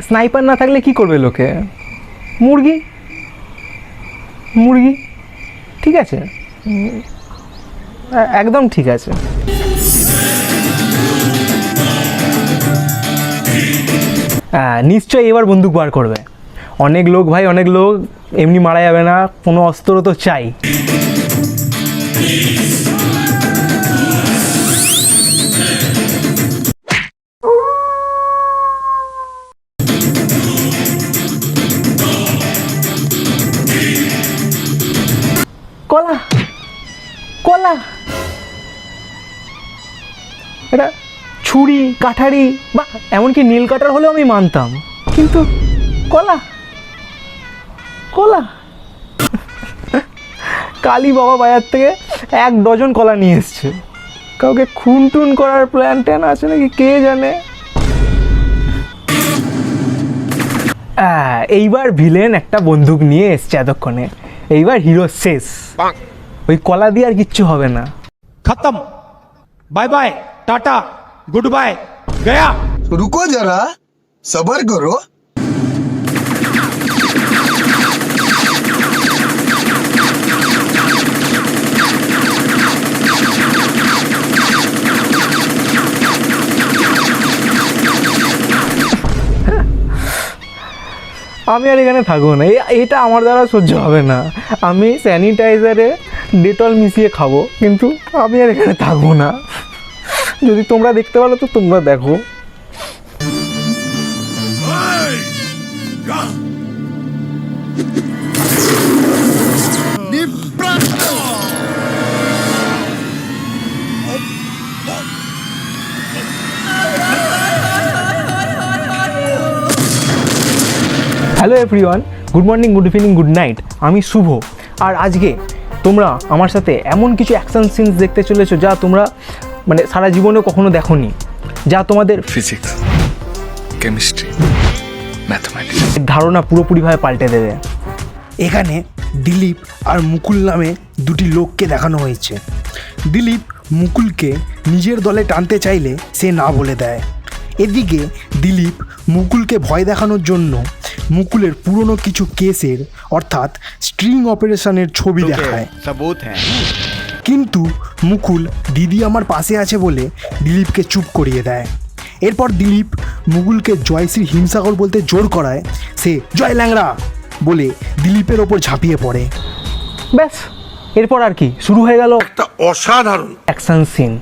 Sniper না থাকলে কি করবে লোকে? মুরগি মুরগি ঠিক আছে, একদম ঠিক আছে। নিশ্চয়ই এবার বন্দুক বার করবে। অনেক লোক ভাই, অনেক লোক, এমনি মারা যাবে না, কোনো অস্ত্র তো চাই। কলা কলা, এটা ছুরি কাঠারি বা এমনকি নীল কাটার হলেও আমি মানতাম, কিন্তু কলা কলা কালী বাবা বাজার থেকে 1 ডজন কলা নিয়ে এসছে। কাউকে খুন টুন করার প্ল্যান ট্যান আছে নাকি কে জানে। এইবার ভিলেন একটা বন্দুক নিয়ে এসছে এতক্ষণে, এইবার হিরো শেষ। ওই কলা দিয়ে আর কিচ্ছু হবে না। खत्म, bye bye, tata, good bye, गया। रुको जरा, सबर करो। আমি আর এখানে থাকবো না, এটা আমার দ্বারা সহ্য হবে না। আমি স্যানিটাইজারে ডেটল মিশিয়ে খাবো, কিন্তু আমি আর এখানে থাকবো না। যদি তোমরা দেখতে পারো তো তোমরা দেখো। Hello everyone, good morning, good evening, good night. আমি শুভ, আর আজকে তোমরা আমার সাথে এমন কিছু অ্যাকশন সিনস দেখতে চলেছো যা তোমরা মানে সারা জীবনেও কখনো দেখোনি, যা তোমাদের ফিজিক্স, কেমিস্ট্রি, ম্যাথমেটিক্স ধারণা পুরোপুরিভাবে পাল্টে দেবে। এখানে দিলীপ আর মুকুল নামে দুটি লোককে দেখানো হয়েছে। দিলীপ মুকুলকে নিজের দলে টানতে চাইলে সে না বলে দেয়। এদিকে দিলীপ মুকুলকে ভয় দেখানোর জন্য মুকুলের পুরনো কিছু কেসের অর্থাৎ স্ট্রিং অপারেশনের ছবি দেখায়। কিন্তু মুকুল দিদি আমার পাশে আছে বলে দিলীপকে চুপ করিয়ে দেয়। এরপর দিলীপ মুকুলকে জয়শ্রী হিমসাগর বলতে জোর করায়। সে জয় ল্যাংড়া বলে দিলীপের ওপর ঝাঁপিয়ে পড়ে। ব্যাস, এরপর আর কি শুরু হয়ে গেল একটা অসাধারণ অ্যাকশন সিন।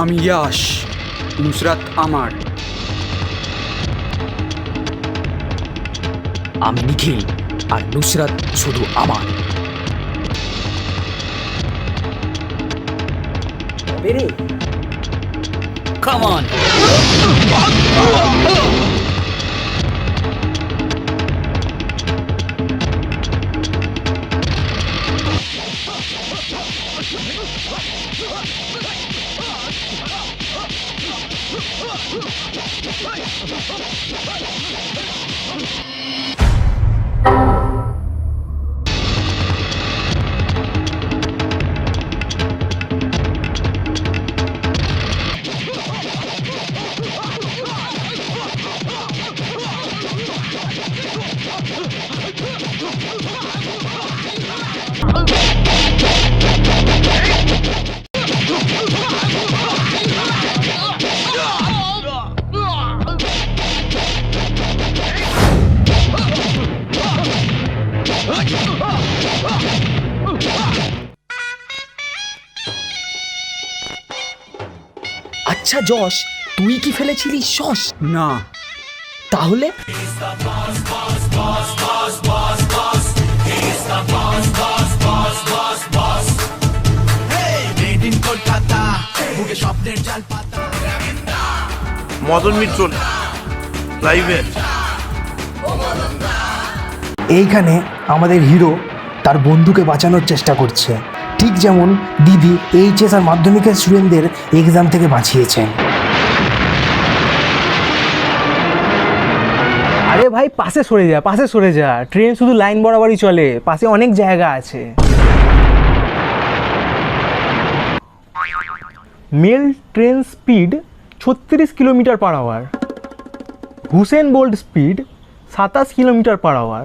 আমি ইয়াশ, নুসরাত আমার। আমি নিখিল, আর নুসরাত শুধু আমার। Come on! আচ্ছা যশ, তুই কি ফেলেছিলিস সস? না। তাহলে মদন মিত্র লাইভে এইখানে আমাদের হিরো তার বন্ধুকে বাঁচানোর চেষ্টা করছে, ঠিক যেমন দিদি এইচএস আর মাধ্যমিকের স্টুডেন্টদের এক্সাম থেকে বাঁচিয়েছেন। আরে ভাই পাশে সরে যা, পাশে সরে যা, ট্রেন শুধু লাইন বরাবরই চলে, পাশে অনেক জায়গা আছে। Mail train speed 36 kilometre per hour, Usain Bolt speed 27 kilometre per hour.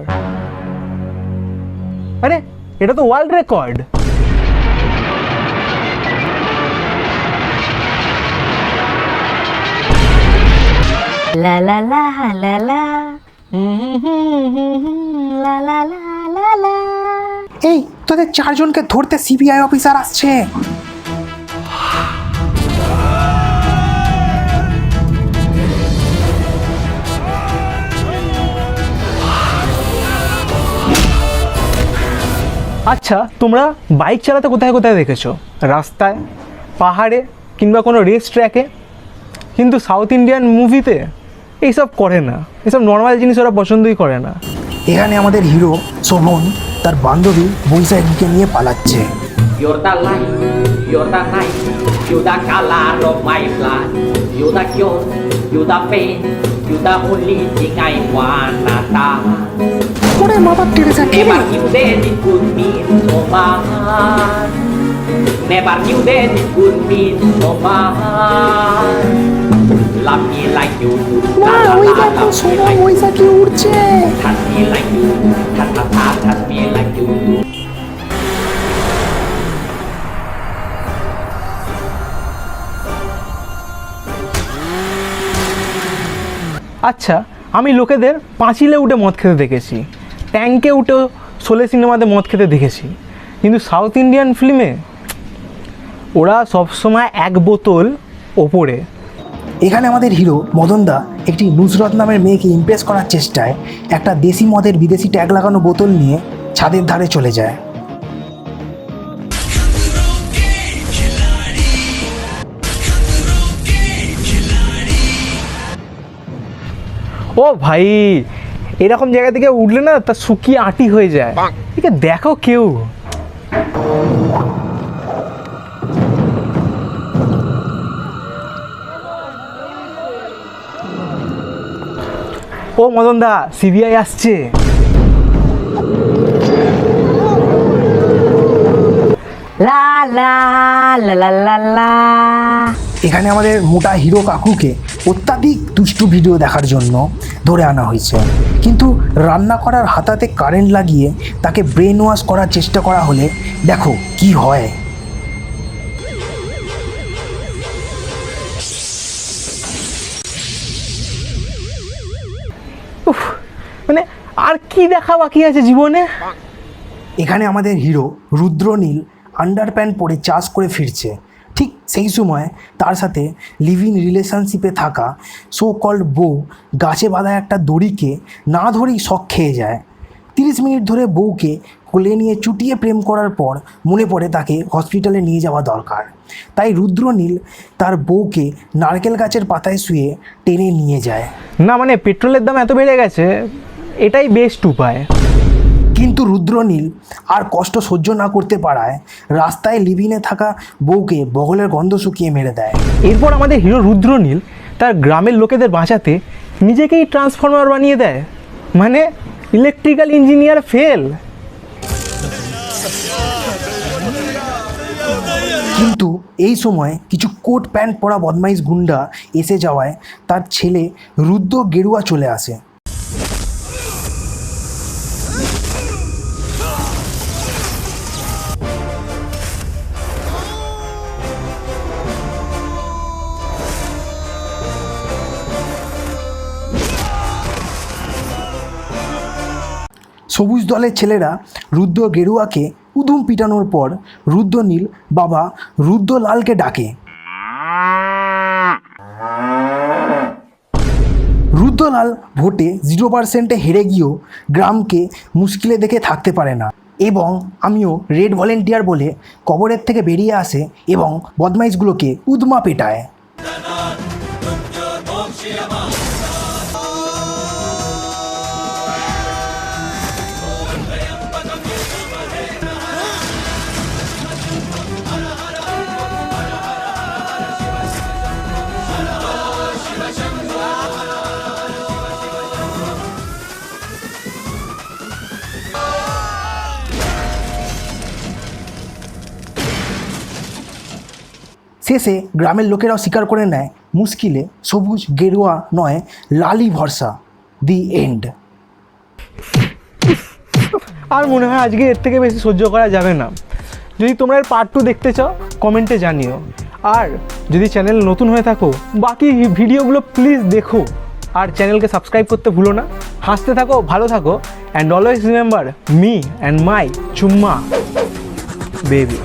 আরে এটা তো world record. La la la la la. La la la la la. এই তোদের চারজনকে ধরতে সিবিআই অফিসার আসছে। আচ্ছা, তোমরা বাইক চালাতে কোথায় কোথায় দেখেছো? রাস্তায়, পাহাড়ে, কিংবা কোনো রেস ট্র্যাকে। কিন্তু সাউথ ইন্ডিয়ান মুভিতে এইসব করে না, এইসব নর্মাল জিনিস ওরা পছন্দই করে না। এখানে আমাদের হিরো শোভন তার বান্ধবী বৈশাখীকে নিয়ে পালাচ্ছে। You're the light, you're the night, you're the color of my blood. You're the cure, you're the pain, you're the only thing I wanna touch. ওরে মাদার টেরেসা কে রে? Never knew that it could mean so much. Never knew that it could mean so much. Love me like you do. ওই দেখো শোভন বৈশাখী উড়ছে। Touch me like you do. Touch me like you do. আচ্ছা, আমি লোকেদের পাঁচিলে উঠে মদ খেতে দেখেছি, ট্যাঙ্কে উঠেও শোলে সিনেমাতে মদ খেতে দেখেছি, কিন্তু সাউথ ইন্ডিয়ান ফিল্মে ওরা সবসময় এক বোতল ওপরে। এখানে আমাদের হিরো মদনদা একটি নুসরত নামের মেয়েকে ইমপ্রেস করার চেষ্টায় একটা দেশি মদের বিদেশি ট্যাগ লাগানো বোতল নিয়ে ছাদের ধারে চলে যায়। ও ভাই, এরকম জায়গা থেকে উঠলে না তা শুকিয়ে আটি হয়ে যায়। একে দেখো কেউ। ও মদন দা, সিবিআই আসছে। La la la la la la. এখানে আমাদের মোটা হিরো কাকুকে অত্যাধিক দুষ্টু ভিডিও দেখার জন্য ধরে আনা হয়েছে, কিন্তু রান্না করার হাতাতে কারেন্ট লাগিয়ে তাকে ব্রেন ওয়াশ করার চেষ্টা করা হলে দেখো কি হয়। উফ, মানে আর কি দেখা বাকি আছে জীবনে? এখানে আমাদের হিরো রুদ্রনীল আন্ডার প্যান্ট পরে চাষ করে ফিরছে। ঠিক সেই সময় তার সাথে লিভ ইন রিলেশনশিপে থাকা সো কল্ড বউ গাছে বাঁধা একটা দড়িকে না ধরেই শক খেয়ে যায়। 30 মিনিট ধরে বউকে কোলে নিয়ে চুটিয়ে প্রেম করার পর মনে পড়ে তাকে হসপিটালে নিয়ে যাওয়া দরকার। তাই রুদ্রনীল তার বউকে নারকেল গাছের পাতায় শুয়ে টেনে নিয়ে যায়। না মানে পেট্রোলের দাম এত বেড়ে গেছে, এটাই বেস্ট উপায়। কিন্তু রুদ্রনীল আর কষ্ট সহ্য না করতে পারায় রাস্তায় লিভিনে থাকা বউকে বগলের গন্ধ শুকিয়ে মেরে দেয়। এরপর আমাদের হিরো রুদ্রনীল তার গ্রামের লোকেদের বাঁচাতে নিজেকেই ট্রান্সফরমার বানিয়ে দেয়, মানে ইলেকট্রিক্যাল ইঞ্জিনিয়ার ফেল। কিন্তু এই সময় কিছু কোট প্যান্ট পরা বদমাইশ গুন্ডা এসে যাওয়ায় তার ছেলে রুদ্র গেরুয়া চলে আসে। সবুজ দলের ছেলেরা রুদ্র গেরুয়াকে উদুম পিটানোর পর রুদ্রনীল বাবা রুদ্রলালকে ডাকে। রুদ্রলাল ভোটে 0%-এ হেরে গিয়েও গ্রামকে মুশকিলে দেখে থাকতে পারে না এবং আমিও রেড ভলেন্টিয়ার বলে কবরের থেকে বেরিয়ে আসে এবং বদমাইশগুলোকে উদমা পেটায়। শেষে গ্রামের লোকেরাও স্বীকার করে নেয় মুশকিলে সবুজ গেরুয়া নয়, লালই ভরসা। The end. আর মনে হয় আজকে এর থেকে বেশি সহ্য করা যাবে না। যদি তোমরা এর পার্ট 2 দেখতে চাও কমেন্টে জানিও। আর যদি চ্যানেল নতুন হয়ে থাকো বাকি ভিডিওগুলো প্লিজ দেখো আর চ্যানেলকে সাবস্ক্রাইব করতে ভুলো না। হাসতে থাকো, ভালো থাকো, and always remember me and my চুম্মা বেবি।